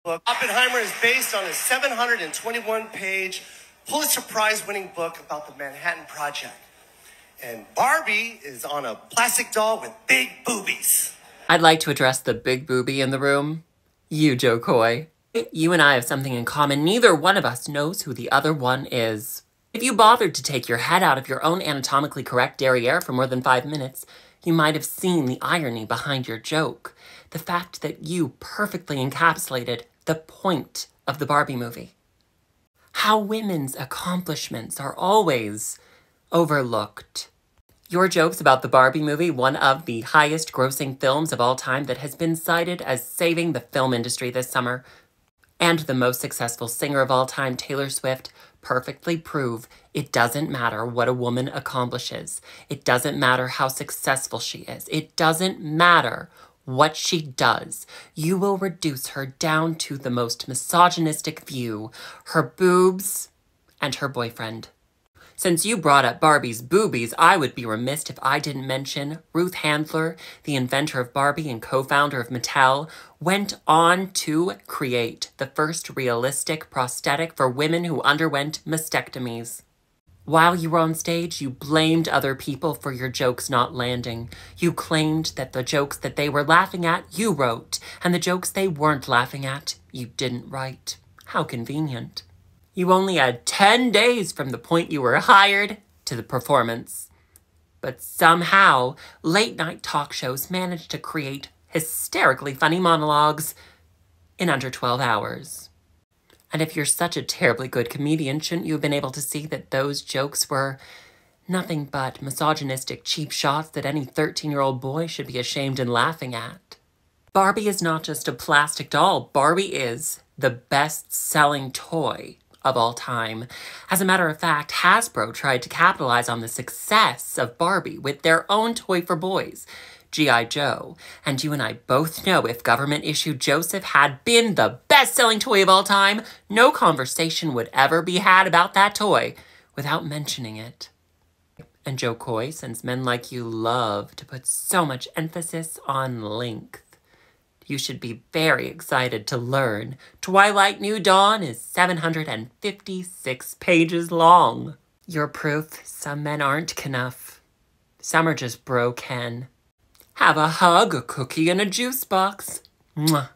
book. Oppenheimer is based on a 721-page Pulitzer Prize-winning book about the Manhattan Project. And Barbie is on a plastic doll with big boobies. I'd like to address the big boobie in the room. You, Jokoy. You and I have something in common. Neither one of us knows who the other one is. If you bothered to take your head out of your own anatomically correct derriere for more than 5 minutes, you might have seen the irony behind your joke. The fact that you perfectly encapsulated the point of the Barbie movie. How women's accomplishments are always overlooked. Your jokes about the Barbie movie, one of the highest grossing films of all time that has been cited as saving the film industry this summer, and the most successful singer of all time, Taylor Swift, perfectly prove it doesn't matter what a woman accomplishes. It doesn't matter how successful she is. It doesn't matter what she does. You will reduce her down to the most misogynistic view, her boobs and her boyfriend. Since you brought up Barbie's boobies, I would be remiss if I didn't mention Ruth Handler, the inventor of Barbie and co-founder of Mattel, went on to create the first realistic prosthetic for women who underwent mastectomies. While you were on stage, you blamed other people for your jokes not landing. You claimed that the jokes that they were laughing at, you wrote, and the jokes they weren't laughing at, you didn't write. How convenient. You only had 10 days from the point you were hired to the performance. But somehow, late-night talk shows managed to create hysterically funny monologues in under 12 hours. And if you're such a terribly good comedian, shouldn't you have been able to see that those jokes were nothing but misogynistic cheap shots that any 13-year-old boy should be ashamed and laughing at? Barbie is not just a plastic doll. Barbie is the best-selling toy of all time. As a matter of fact, Hasbro tried to capitalize on the success of Barbie with their own toy for boys, G.I. Joe. And you and I both know if government-issued Joseph had been the best-selling toy of all time, no conversation would ever be had about that toy without mentioning it. And Jokoy, since men like you love to put so much emphasis on length, you should be very excited to learn Twilight New Dawn is 756 pages long. You're proof some men aren't Kenough. Some are just broken. Have a hug, a cookie, and a juice box. Mwah.